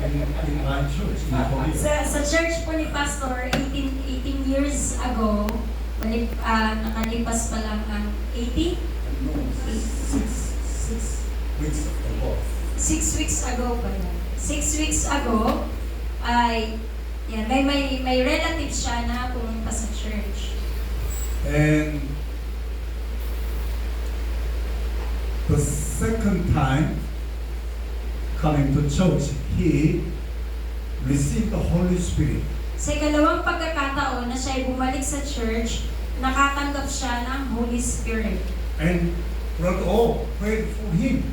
in my church in Korea. Sa church po ni Pastor, 18 years ago, nakalipas pa lang ang 80? No, 6 weeks ago. 6 weeks ago pa yan. 6 weeks ago, ay, yan, may relative siya na pumunta sa church. And the second time coming to church, he received the Holy Spirit. Sa ikalawang pagkakataon na siya ay bumalik sa church, nakatanggap siya ng Holy Spirit. And Brother O prayed for him.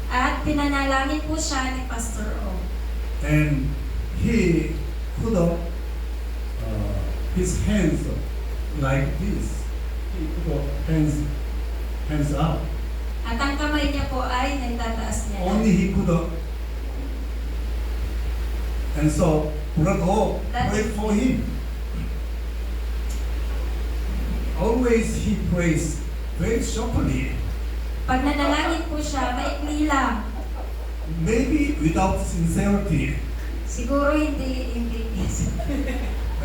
At pinanalangin po siya ni Pastor O. And he put up his hands like this. He put up hands up. At ang kamay niya po ay nagtataas niya. Only he could have. And so, Brother O prayed for him. Always he prays very sharply. Pag nanalangin po siya, maikli lang. Maybe without sincerity. Siguro hindi.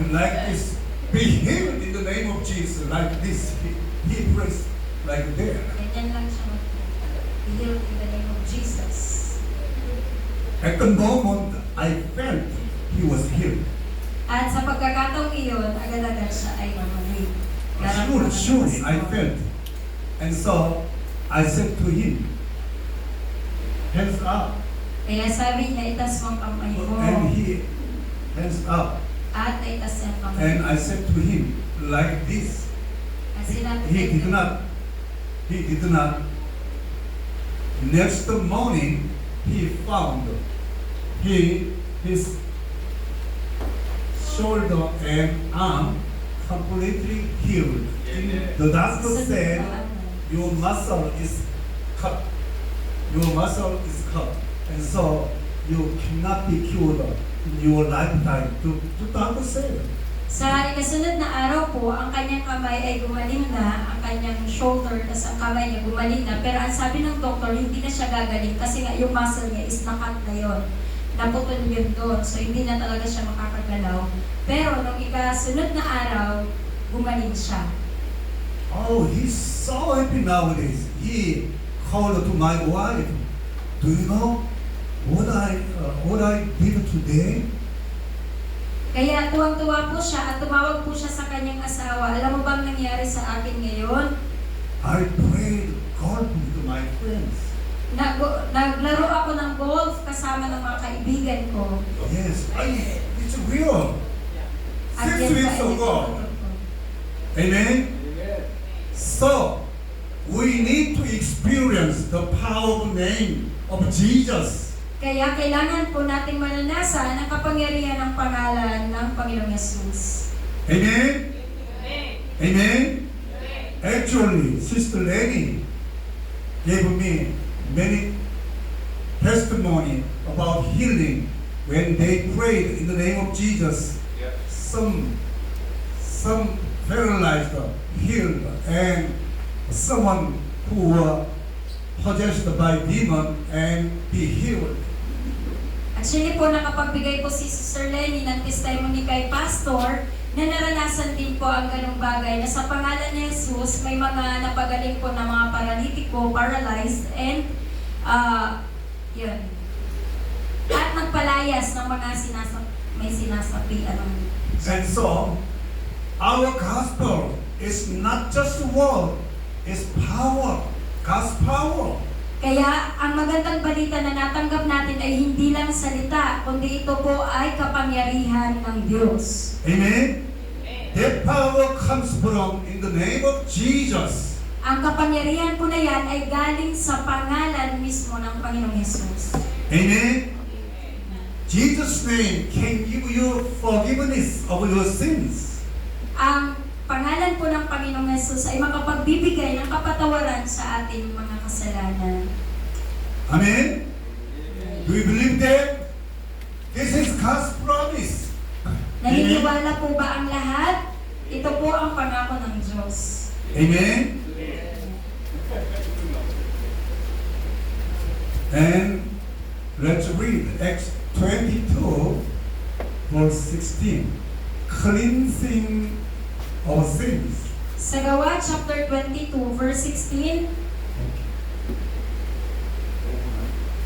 And like this, be healed in the name of Jesus. Like this, he prays like that. Ganyan lang siya healed in the name of Jesus. At the moment, I felt he was healed. At sa pagkakataong iyon, agad-agad siya ay mamalig. Surely, I felt. And so, I said to him, hands up. Kaya sabi niya, itas mo ang kamay mo. And he, hands up. At itas niya ang kamay And mo. I said to him, like this. At sinabi He did niya, not. He did not. Next morning, he found his shoulder and arm completely healed. The doctor said, your muscle is cut. Your muscle is cut. And so, you cannot be cured in your lifetime. The doctor said. sa ikasunod na araw po, ang kanyang kamay ay gumaling na, ang kanyang shoulder, tas ang kamay niya gumaling na. Pero ang sabi ng doktor, hindi na siya gagaling kasi nga yung muscle niya is nakat na yun. Naputol yun doon. So hindi na talaga siya makakagalaw. Pero nung ikasunod na araw, gumaling siya. Oh, he's so happy nowadays. He called to my wife. Do you know what I did today? Kaya tuwang-tuwa po siya at tumawag po siya sa kanyang asawa. Alam mo bang nangyari sa akin ngayon? I played golf with my friends. Naglaro ako ng golf kasama ng mga kaibigan ko. Yes, it's real. At 6 yan weeks pa ay ago. totoo. Amen? So, we need to experience the powerful name of Jesus. Kaya kailangan po nating mananasan ang kapangyarihan ng pangalan ng Panginoong Yesus. Amen? Amen? Actually, Sister Lenny gave me many testimony about healing when they prayed in the name of Jesus. Some paralyzed healed, and someone who were possessed by demon and be healed. Actually po, nakapagbigay po si Sister Lenny ng testimony kay Pastor na naranasan din po ang ganong bagay na sa pangalan ni Jesus may mga napagaling po na mga paralitiko, paralyzed, and yun. At nagpalayas ng mga may sinasapian ng And so, our gospel is not just word, it's power. God's power. Kaya ang magandang balita na natanggap natin ay hindi lang salita, kundi ito po ay kapangyarihan ng Diyos. Amen? That power comes from in the name of Jesus. Ang kapangyarihan po na yan ay galing sa pangalan mismo ng Panginoong Yesus. Amen? Jesus' name can give you forgiveness of your sins. Ang pangalan po ng Panginoong Yesus ay makapagbibigay ng kapatawaran sa ating mga kasalanan. Amen? Do you believe that? This is God's promise. Naniniwala po ba ang lahat? Ito po ang pangako ng Diyos. Amen? And Let's read Acts 22, verse 16. Cleansing of sins. Sa Gawa chapter 22 verse 16,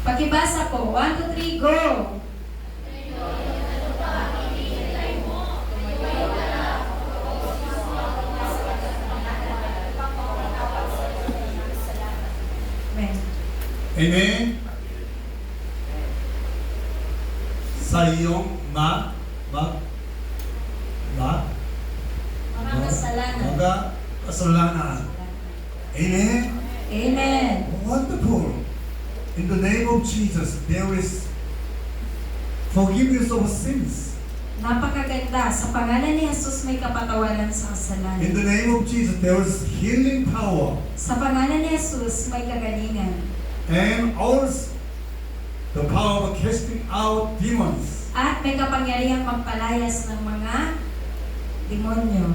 pakibasa po. 1, 2, 3, go! Amen. Amen. Sa iyong Mga kasalanan. mga kasalanan. Amen. Amen. Wonderful. In the name of Jesus, there is forgiveness of sins. Napakaganda. Sa pangalan ni Jesus may kapatawaran sa In kasalanan. the name of Jesus, there is healing power. Sa pangalan ni Jesus may kagalingan. And also the power of casting out demons. At may kapangyarihang magpalayas ng mga demonyo.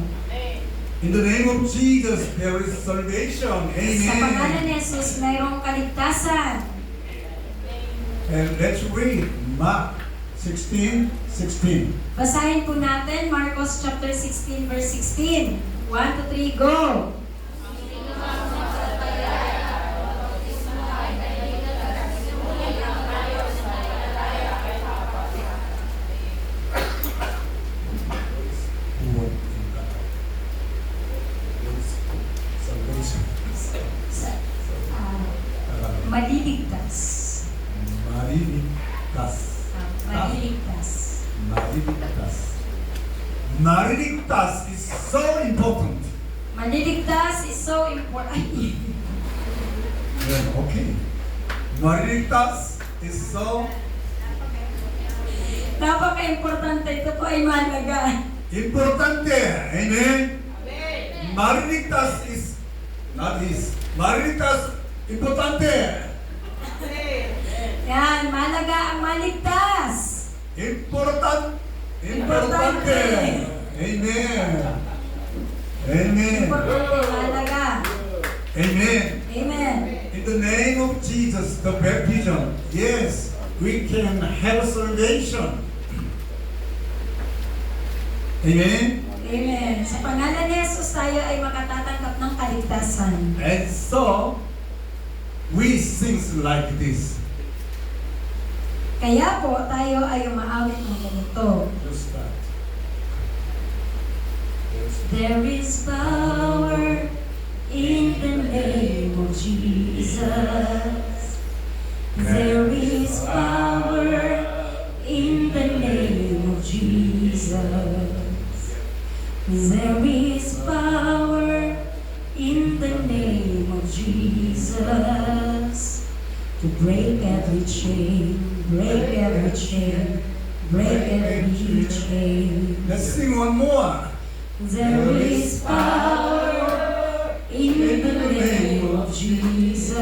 In the name of Jesus, there is salvation. Sa pangalan Amen. ni Jesus mayroong kaligtasan. And let's read Mark 16:16. Basahin po natin Marcos chapter 16 verse 16. 1, 2, 3, go! Maliligtas. Mariligtas. Maliligtas. Mariligtas. Mariligtas is so important. Maliligtas is so important. Yeah, okay. Mariligtas is so Napaka-importante. Ito po ay mahalaga. importante. Amen. Mariligtas is not is. Mariligtas importante. Yan, mahalaga ang maligtas. Importante. Importante. Amen. Amen. Importante, mahalaga. Amen. Amen. In the name of Jesus, the baptism, yes, we can have salvation. Amen. Amen. Sa pangalan ni Jesus tayo ay makatatanggap ng kaligtasan. And so, we sing like this. Kaya po tayo ay umaawit ng ganito. Just that. There is power in the name of Jesus. There is power in the name of Jesus. There is power in the name of Jesus to break every chain, break every chain, break every chain. Let's sing one more. There is power in the name of Jesus.